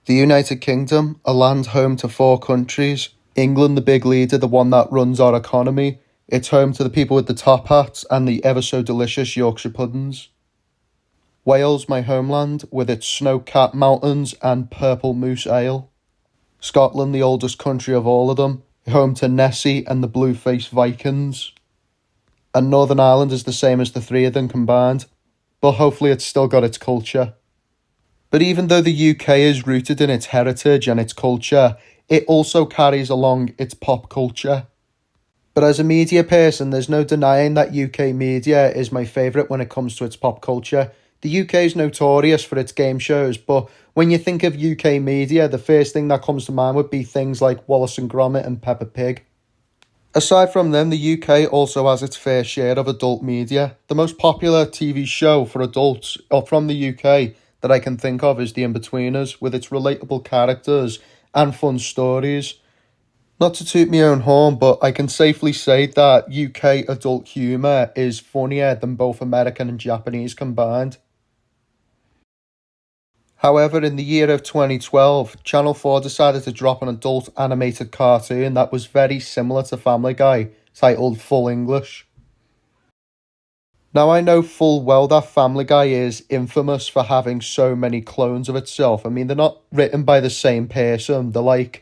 The United Kingdom, a land home to 4 countries. England, the big leader, the one that runs our economy. It's home to the people with the top hats and the ever so delicious Yorkshire puddings. Wales, my homeland, with its snow-capped mountains and purple moose ale. Scotland, the oldest country of all of them, home to Nessie and the blue-faced Vikings. And Northern Ireland is the same as the 3 of them combined, but hopefully it's still got its culture. But even though the UK is rooted in its heritage and its culture, it also carries along its pop culture. But as a media person, there's no denying that UK media is my favourite when it comes to its pop culture. The UK is notorious for its game shows, but when you think of UK media, the first thing that comes to mind would be things like Wallace and Gromit and Peppa Pig. Aside from them, the UK also has its fair share of adult media. The most popular TV show for adults from the UK that I can think of is The Inbetweeners, with its relatable characters and fun stories. Not to toot my own horn, but I can safely say that UK adult humour is funnier than both American and Japanese combined. However, in the year of 2012, Channel 4 decided to drop an adult animated cartoon that was very similar to Family Guy, titled Full English. Now, I know full well that Family Guy is infamous for having so many clones of itself. I mean, they're not written by the same person. They're like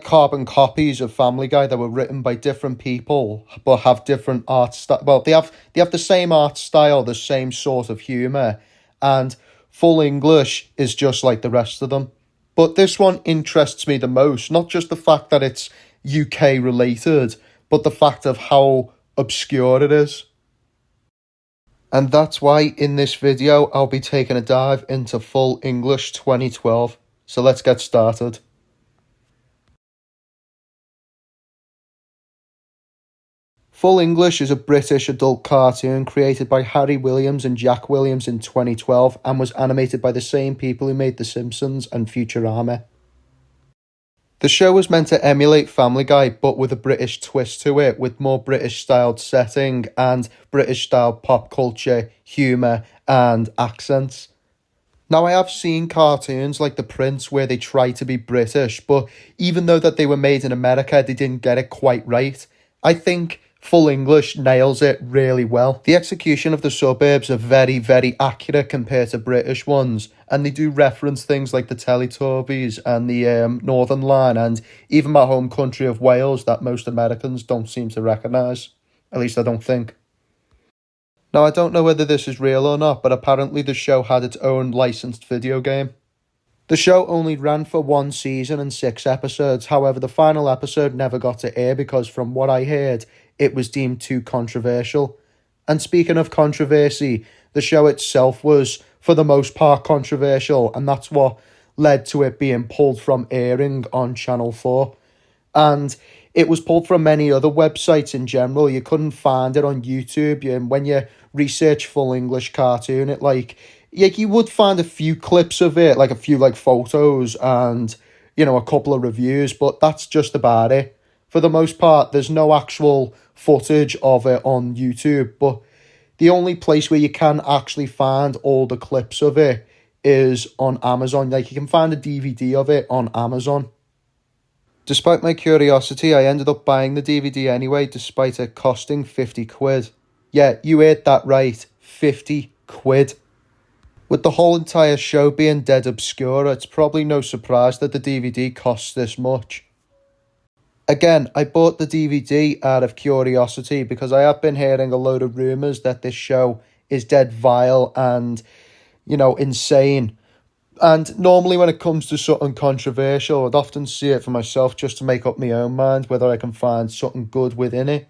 carbon copies of Family Guy that were written by different people, but have different art style. Well, they have the same art style, the same sort of humour, and Full English is just like the rest of them. But this one interests me the most, not just the fact that it's UK related, but the fact of how obscure it is. And that's why in this video I'll be taking a dive into Full English 2012. So let's get started. Full English is a British adult cartoon created by Harry Williams and Jack Williams in 2012 and was animated by the same people who made The Simpsons and Futurama. The show was meant to emulate Family Guy, but with a British twist to it, with more British-styled setting and British-styled pop culture, humour and accents. Now, I have seen cartoons like The Prince where they try to be British, but even though that they were made in America, they didn't get it quite right. I think Full English nails it really well. The execution of the suburbs are very, very accurate compared to British ones, and they do reference things like the Teletubbies and the Northern Line, and even my home country of Wales that most Americans don't seem to recognise. At least I don't think. Now, I don't know whether this is real or not, but apparently the show had its own licensed video game. The show only ran for 1 season and 6 episodes. However, the final episode never got to air because, from what I heard, it was deemed too controversial. And speaking of controversy, the show itself was, for the most part, controversial, and that's what led to it being pulled from airing on Channel 4. And it was pulled from many other websites in general. You couldn't find it on YouTube. And when you research Full English cartoon, you would find a few clips of it, like a few photos and, a couple of reviews, but that's just about it. For the most part, there's no actual footage of it on YouTube, but the only place where you can actually find all the clips of it is on Amazon. You can find a DVD of it on Amazon. Despite my curiosity, I ended up buying the DVD anyway, despite it costing 50 quid. Yeah, you heard that right, 50 quid. With the whole entire show being dead obscure, it's probably no surprise that the DVD costs this much. Again, I bought the DVD out of curiosity because I have been hearing a load of rumours that this show is dead vile and, insane. And normally when it comes to something controversial, I'd often see it for myself just to make up my own mind whether I can find something good within it.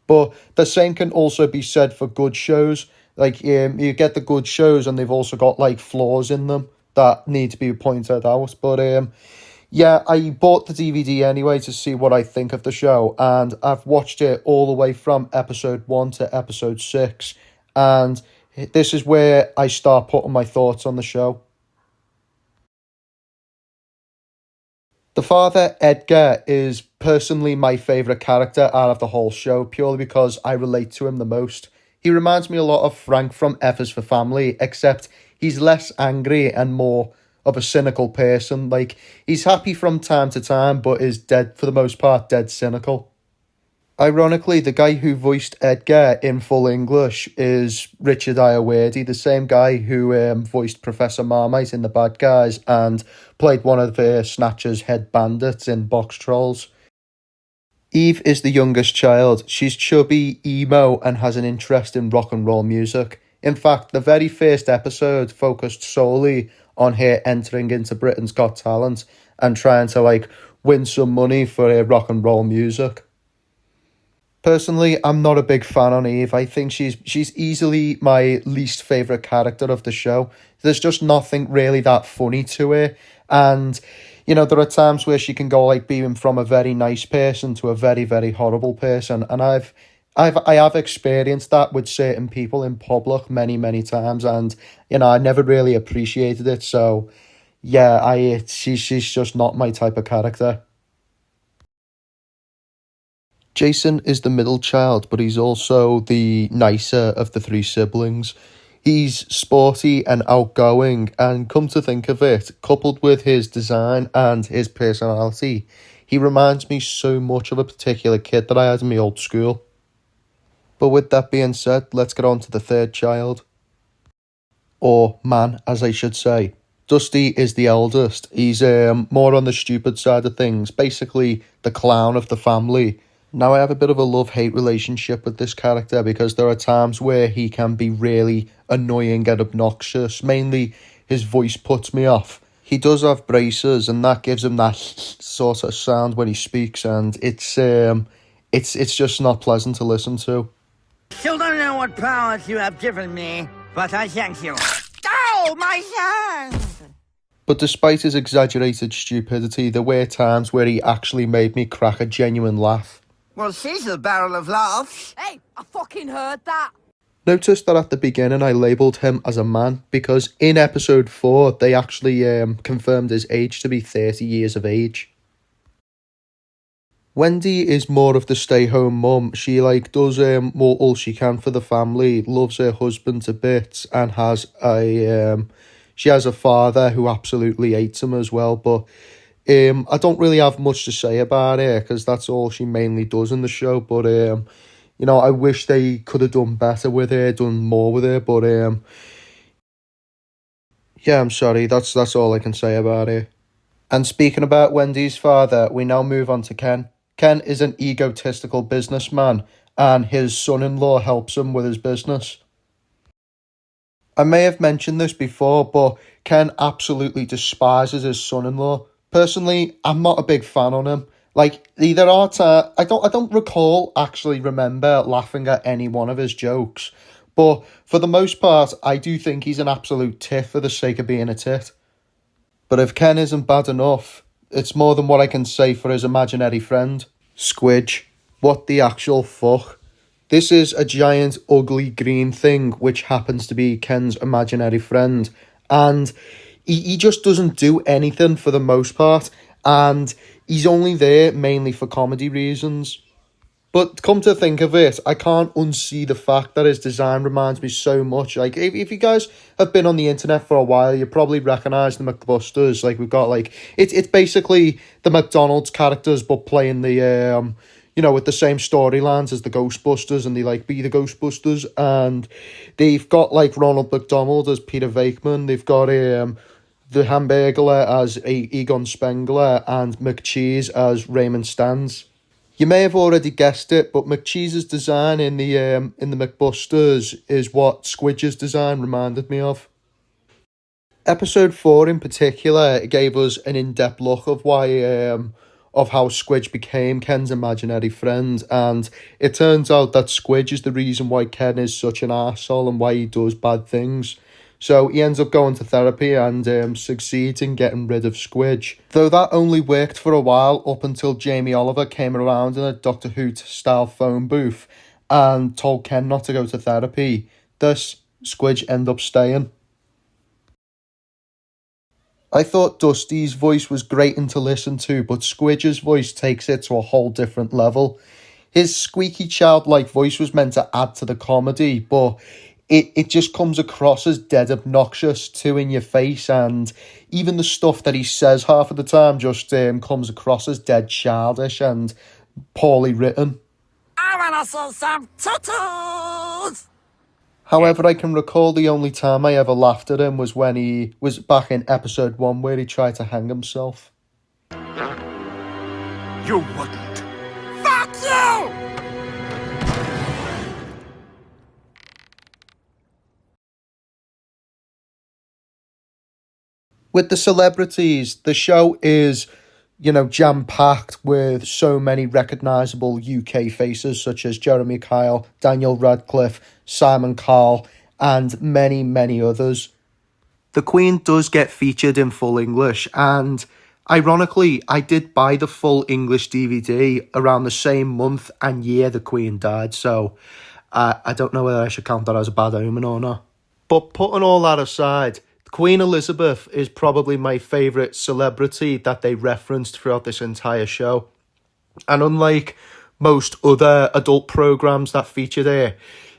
But the same can also be said for good shows. You get the good shows and they've also got flaws in them that need to be pointed out. But yeah, I bought the DVD anyway to see what I think of the show, and I've watched it all the way from episode 1 to episode 6, and this is where I start putting my thoughts on the show. The father, Edgar, is personally my favourite character out of the whole show, purely because I relate to him the most. He reminds me a lot of Frank from F is for Family, except he's less angry and more of a cynical person. Like, he's happy from time to time, but is dead, for the most part, dead cynical. Ironically, the guy who voiced Edgar in full English is Richard Ayoade, the same guy who voiced Professor Marmite in The Bad Guys and played one of Snatcher's head bandits in Box Trolls. Eve is the youngest child. She's chubby, emo, and has an interest in rock and roll music. In fact, the very first episode focused solely on her entering into Britain's Got Talent and trying to win some money for her rock and roll music. Personally, I'm not a big fan on Eve. I think she's easily my least favourite character of the show. There's just nothing really that funny to her. And, there are times where she can go being from a very nice person to a very, very horrible person. And I have experienced that with certain people in public many, many times. And, I never really appreciated it. So, yeah, she's just not my type of character. Jason is the middle child, but he's also the nicer of the three siblings. He's sporty and outgoing, and come to think of it, coupled with his design and his personality, he reminds me so much of a particular kid that I had in my old school. But with that being said, let's get on to the third child. Or man, as I should say. Dusty is the eldest. He's more on the stupid side of things, basically the clown of the family. Now, I have a bit of a love-hate relationship with this character because there are times where he can be really annoying and obnoxious. Mainly, his voice puts me off. He does have braces, and that gives him that sort of sound when he speaks, and it's just not pleasant to listen to. Still don't know what powers you have given me, but I thank you. Oh, my hands! But despite his exaggerated stupidity, there were times where he actually made me crack a genuine laugh. Well, she's a barrel of laughs. Hey, I fucking heard that. Notice that at the beginning I labelled him as a man because in episode 4 they actually confirmed his age to be 30 years of age. Wendy is more of the stay-home mum. She does more all she can for the family, loves her husband to bits, and has she has a father who absolutely hates him as well. But I don't really have much to say about her because that's all she mainly does in the show. But I wish they could have done better with her, done more with her. But yeah, I'm sorry. That's all I can say about her. And speaking about Wendy's father, we now move on to Ken. Ken is an egotistical businessman, and his son-in-law helps him with his business. I may have mentioned this before, but Ken absolutely despises his son-in-law. Personally, I'm not a big fan on him. There are I don't remember laughing at any one of his jokes. But for the most part, I do think he's an absolute tit for the sake of being a tit. But if Ken isn't bad enough, it's more than what I can say for his imaginary friend, Squidge. What the actual fuck? This is a giant, ugly green thing which happens to be Ken's imaginary friend. And he just doesn't do anything for the most part. And he's only there mainly for comedy reasons. But come to think of it, I can't unsee the fact that his design reminds me so much. If you guys have been on the internet for a while, you probably recognise the McBusters. We've got it's basically the McDonald's characters, but playing the with the same storylines as the Ghostbusters, and they be the Ghostbusters, and they've got Ronald McDonald as Peter Venkman. They've got the Hamburglar as Egon Spengler, and McCheese as Raymond Stantz. You may have already guessed it, but McCheese's design in the McBusters is what Squidge's design reminded me of. Episode 4 in particular gave us an in-depth look of of how Squidge became Ken's imaginary friend, and it turns out that Squidge is the reason why Ken is such an arsehole and why he does bad things. So he ends up going to therapy and succeeds in getting rid of Squidge. Though that only worked for a while up until Jamie Oliver came around in a Doctor Who-style phone booth and told Ken not to go to therapy. Thus, Squidge ended up staying. I thought Dusty's voice was grating to listen to, but Squidge's voice takes it to a whole different level. His squeaky childlike voice was meant to add to the comedy, but it just comes across as dead obnoxious, too in your face, and even the stuff that he says half of the time just comes across as dead childish and poorly written. I wanna see some titties! However, I can recall the only time I ever laughed at him was when he was back in episode 1 where he tried to hang himself. You wouldn't. Fuck you! With the celebrities, the show is, jam-packed with so many recognisable UK faces such as Jeremy Kyle, Daniel Radcliffe, Simon Cowell, and many, many others. The Queen does get featured in full English, and ironically, I did buy the full English DVD around the same month and year the Queen died, so I don't know whether I should count that as a bad omen or not. But putting all that aside, Queen Elizabeth is probably my favourite celebrity that they referenced throughout this entire show. And unlike most other adult programmes that featured her,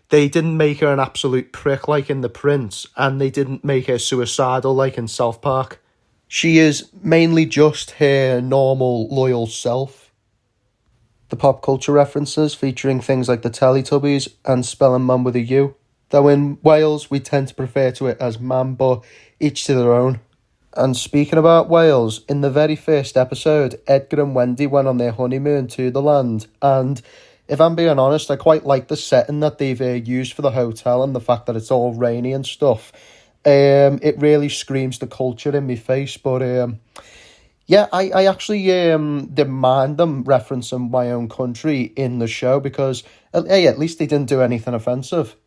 they didn't make her an absolute prick like in The Prince, and they didn't make her suicidal like in South Park. She is mainly just her normal, loyal self. The pop culture references featuring things like the Teletubbies and spelling mum with a U. Though in Wales, we tend to refer to it as mam, but each to their own. And speaking about Wales, in the very first episode, Edgar and Wendy went on their honeymoon to the land. And if I'm being honest, I quite like the setting that they've used for the hotel and the fact that it's all rainy and stuff. It really screams the culture in my face. But yeah, I actually didn't mind them referencing my own country in the show because, hey, at least they didn't do anything offensive.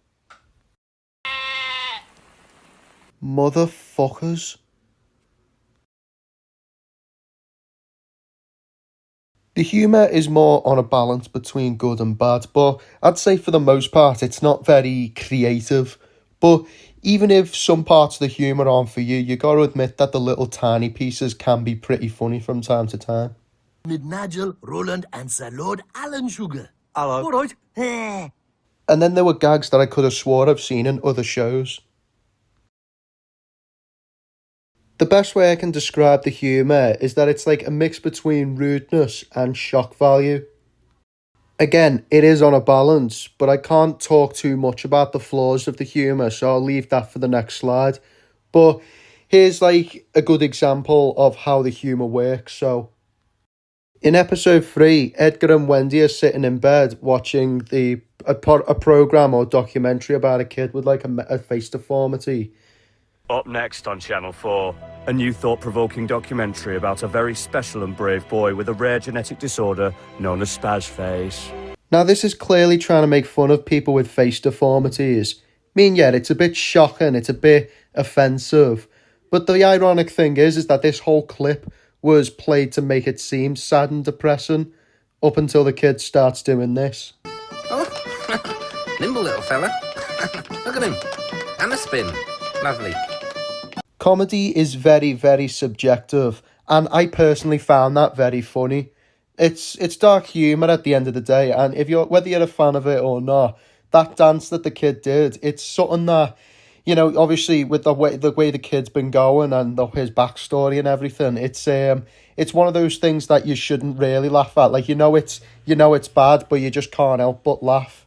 Motherfuckers. The humour is more on a balance between good and bad, but I'd say for the most part it's not very creative. But even if some parts of the humour aren't for you, you gotta admit that the little tiny pieces can be pretty funny from time to time. Mit Nigel, Roland and Sir Lord Alan Sugar. Hello. All right. And then there were gags that I could have swore I've seen in other shows. The best way I can describe the humour is that it's like a mix between rudeness and shock value. Again, it is on a balance, but I can't talk too much about the flaws of the humour, so I'll leave that for the next slide. But here's like a good example of how the humour works. So, in episode 3, Edgar and Wendy are sitting in bed watching a programme or documentary about a kid with like a face deformity. Up next on Channel 4, a new thought-provoking documentary about a very special and brave boy with a rare genetic disorder known as spaz face. Now this is clearly trying to make fun of people with face deformities. I mean, yeah, it's a bit shocking, it's a bit offensive. But the ironic thing is that this whole clip was played to make it seem sad and depressing, up until the kid starts doing this. Oh, nimble little fella. Look at him. And a spin. Lovely. Comedy is very, very subjective, and I personally found that very funny. It's dark humour at the end of the day, and whether you're a fan of it or not, that dance that the kid did, it's something that, obviously with the way the kid's been going and his backstory and everything, it's one of those things that you shouldn't really laugh at. Like it's bad, but you just can't help but laugh.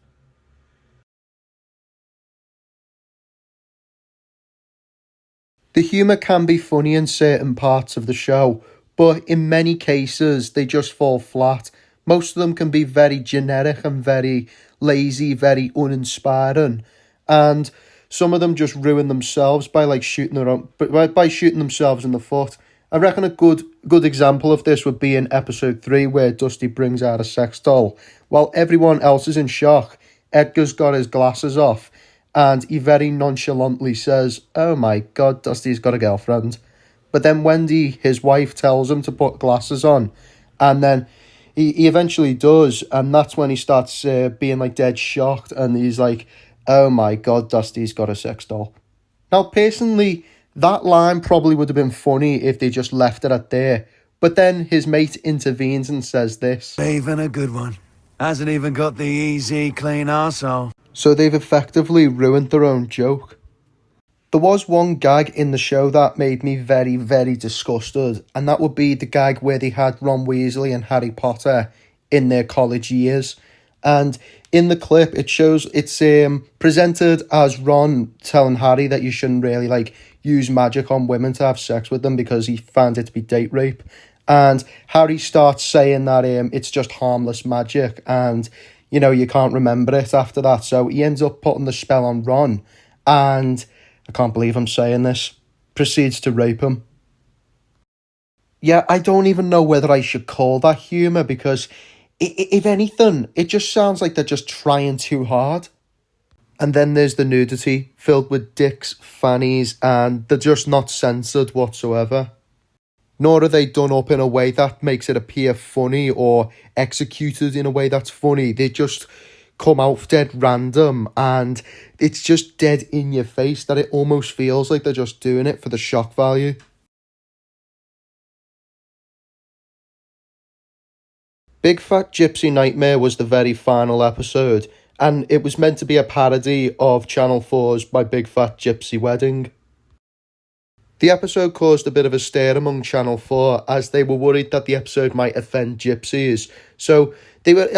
The humour can be funny in certain parts of the show, but in many cases they just fall flat. Most of them can be very generic and very lazy, very uninspiring, and some of them just ruin themselves by shooting themselves in the foot. I reckon a good example of this would be in episode 3 where Dusty brings out a sex doll. While everyone else is in shock, Edgar's got his glasses off, and he very nonchalantly says, "Oh my God, Dusty's got a girlfriend." But then Wendy, his wife, tells him to put glasses on. And then he eventually does. And that's when he starts being dead shocked. And he's like, "Oh my God, Dusty's got a sex doll." Now, personally, that line probably would have been funny if they just left it at there. But then his mate intervenes and says this. Even a good one. Hasn't even got the easy, clean arsehole. So they've effectively ruined their own joke. There was one gag in the show that made me very, very disgusted, and that would be the gag where they had Ron Weasley and Harry Potter in their college years. And in the clip, it's presented as Ron telling Harry that you shouldn't really use magic on women to have sex with them because he found it to be date rape. And Harry starts saying that it's just harmless magic, and you can't remember it after that. So he ends up putting the spell on Ron, and I can't believe I'm saying this, proceeds to rape him. Yeah, I don't even know whether I should call that humour, because if anything, it just sounds like they're just trying too hard. And then there's the nudity, filled with dicks, fannies, and they're just not censored whatsoever. Nor are they done up in a way that makes it appear funny or executed in a way that's funny. They just come out dead random, and it's just dead in your face that it almost feels like they're just doing it for the shock value. Big Fat Gypsy Nightmare was the very final episode, and it was meant to be a parody of Channel 4's My Big Fat Gypsy Wedding. The episode caused a bit of a stir among Channel 4 as they were worried that the episode might offend gypsies. So they were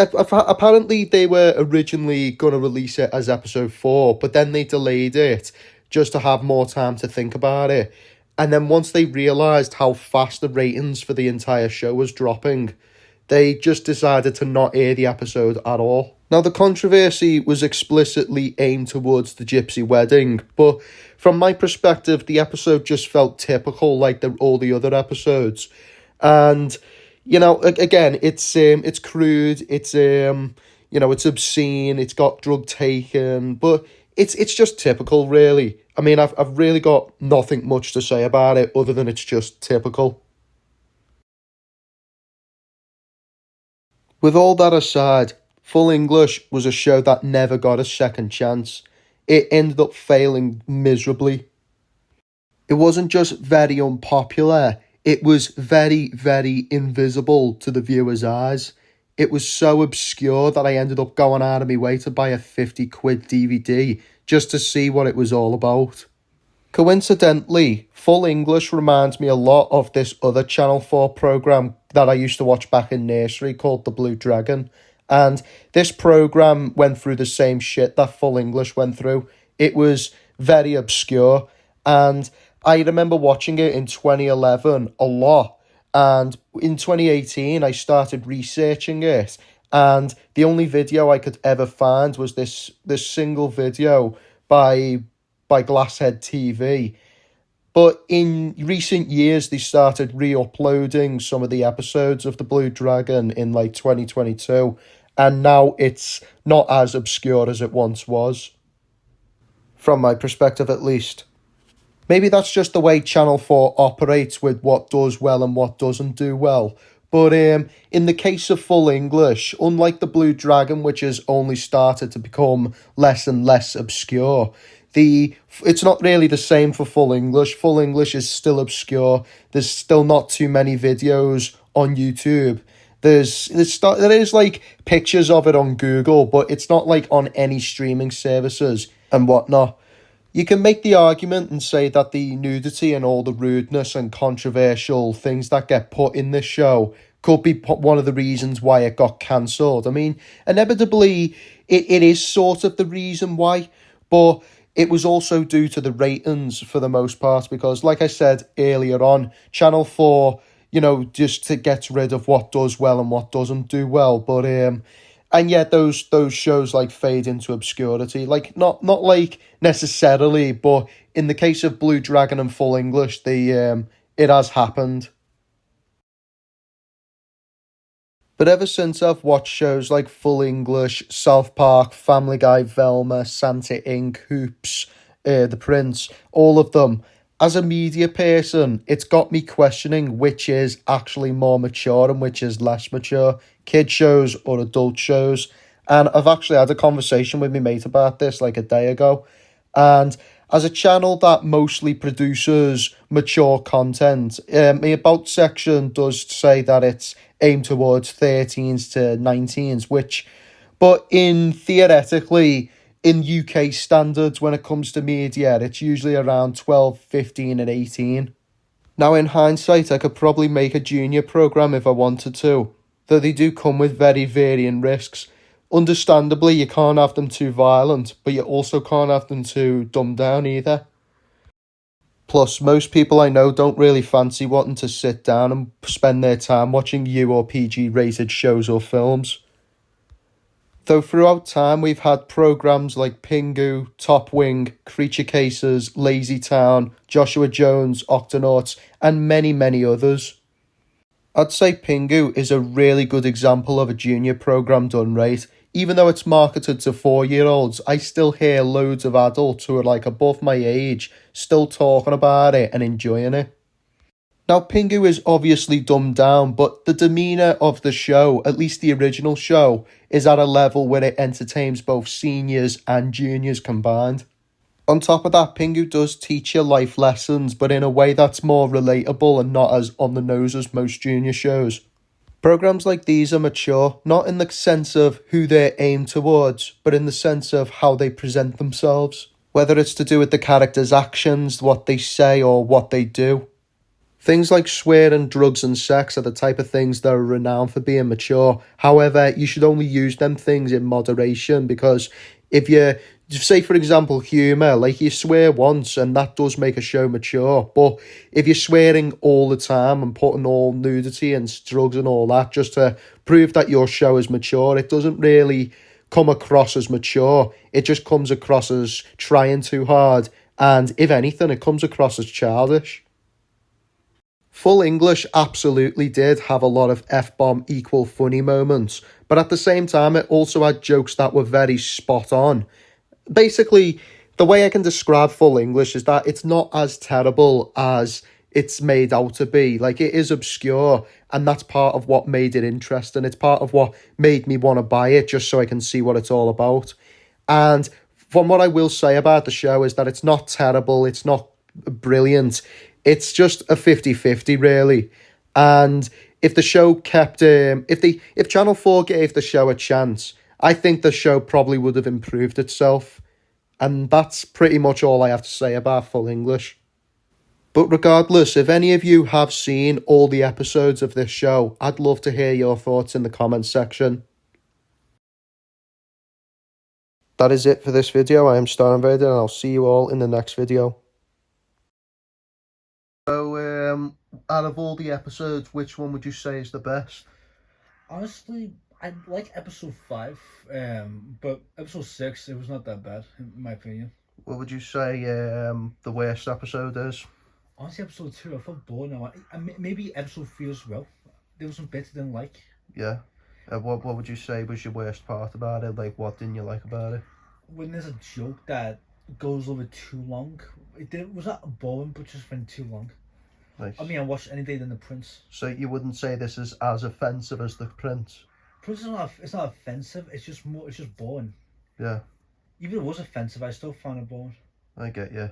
originally going to release it as episode 4, but then they delayed it just to have more time to think about it. And then once they realised how fast the ratings for the entire show was dropping, they just decided to not air the episode at all. Now, the controversy was explicitly aimed towards the gypsy wedding, but from my perspective, the episode just felt typical like all the other episodes. And, again, it's crude, it's obscene, it's got drug taken, but it's just typical, really. I mean, I've really got nothing much to say about it other than it's just typical. With all that aside, Full English was a show that never got a second chance. It ended up failing miserably. It wasn't just very unpopular, it was very, very invisible to the viewer's eyes. It was so obscure that I ended up going out of my way to buy a 50 quid DVD just to see what it was all about. Coincidentally, Full English reminds me a lot of this other Channel 4 programme that I used to watch back in nursery called The Blue Dragon. And this programme went through the same shit that Full English went through. It was very obscure. And I remember watching it in 2011 a lot. And in 2018, I started researching it. And the only video I could ever find was this single video by Glasshead TV. But in recent years, they started re-uploading some of the episodes of The Blue Dragon in 2022. And now it's not as obscure as it once was. From my perspective, at least. Maybe that's just the way Channel 4 operates with what does well and what doesn't do well. But in the case of Full English, unlike The Blue Dragon, which has only started to become less and less obscure, it's not really the same for Full English. Full English is still obscure. There's still not too many videos on YouTube. There is pictures of it on Google, but it's not on any streaming services and whatnot. You can make the argument and say that the nudity and all the rudeness and controversial things that get put in this show could be one of the reasons why it got cancelled. I mean, inevitably, it is sort of the reason why, but it was also due to the ratings for the most part, because like I said earlier on, Channel 4, just to get rid of what does well and what doesn't do well. But and yet those shows fade into obscurity. Not necessarily, but in the case of Blue Dragon and Full English, it has happened. But ever since I've watched shows like Full English, South Park, Family Guy, Velma, Santa Inc., Hoops, The Prince, all of them, as a media person, it's got me questioning which is actually more mature and which is less mature, kid shows or adult shows. And I've actually had a conversation with my mate about this a day ago. And as a channel that mostly produces mature content, my About section does say that it's aimed towards 13s to 19s, but theoretically, in UK standards when it comes to media, it's usually around 12, 15 and 18. Now in hindsight, I could probably make a junior programme if I wanted to, though they do come with very varying risks. Understandably, you can't have them too violent, but you also can't have them too dumbed down either. Plus, most people I know don't really fancy wanting to sit down and spend their time watching U or PG rated shows or films. Though throughout time we've had programmes like Pingu, Top Wing, Creature Cases, Lazy Town, Joshua Jones, Octonauts, and many, many others. I'd say Pingu is a really good example of a junior programme done right. Even though it's marketed to 4-year-olds, I still hear loads of adults who are like above my age still talking about it and enjoying it. Now, Pingu is obviously dumbed down, but the demeanour of the show, at least the original show, is at a level where it entertains both seniors and juniors combined. On top of that, Pingu does teach you life lessons, but in a way that's more relatable and not as on the nose as most junior shows. Programmes like these are mature, not in the sense of who they're aimed towards, but in the sense of how they present themselves. Whether it's to do with the characters' actions, what they say, or what they do. Things like swearing, drugs and sex are the type of things that are renowned for being mature. However, you should only use them things in moderation, because if you, say for example, humour, like you swear once and that does make a show mature, but if you're swearing all the time and putting all nudity and drugs and all that just to prove that your show is mature, it doesn't really come across as mature. It just comes across as trying too hard, and if anything, it comes across as childish. Full English absolutely did have a lot of F-bomb equal funny moments, but at the same time it also had jokes that were very spot on. Basically, the way I can describe Full English is that it's not as terrible as it's made out to be. Like, it is obscure, and that's part of what made it interesting. It's part of what made me want to buy it, just so I can see what it's all about. And from what I will say about the show is that it's not terrible, it's not brilliant. It's just a 50-50 really. And if the show kept if Channel 4 gave the show a chance, I think the show probably would have improved itself. And that's pretty much all I have to say about Full English. But regardless, if any of you have seen all the episodes of this show, I'd love to hear your thoughts in the comments section. That is it for this video. I am Star Invader, and I'll see you all in the next video. So, out of all the episodes, which one would you say is the best? Honestly, I like episode 5, but episode 6, it was not that bad, in my opinion. What would you say the worst episode is? Honestly, episode 2, I felt bored now. Maybe episode 3 as well. There was some bits I didn't like. Yeah. What would you say was your worst part about it? Like, what didn't you like about it? When there's a joke that goes over too long, was not boring, but just went too long. Nice. I mean, I watched Any Day Than the Prince. So you wouldn't say this is as offensive as the Prince? Prince is not. It's not offensive. It's just boring. Yeah. Even if it was offensive, I still found it boring. I get you.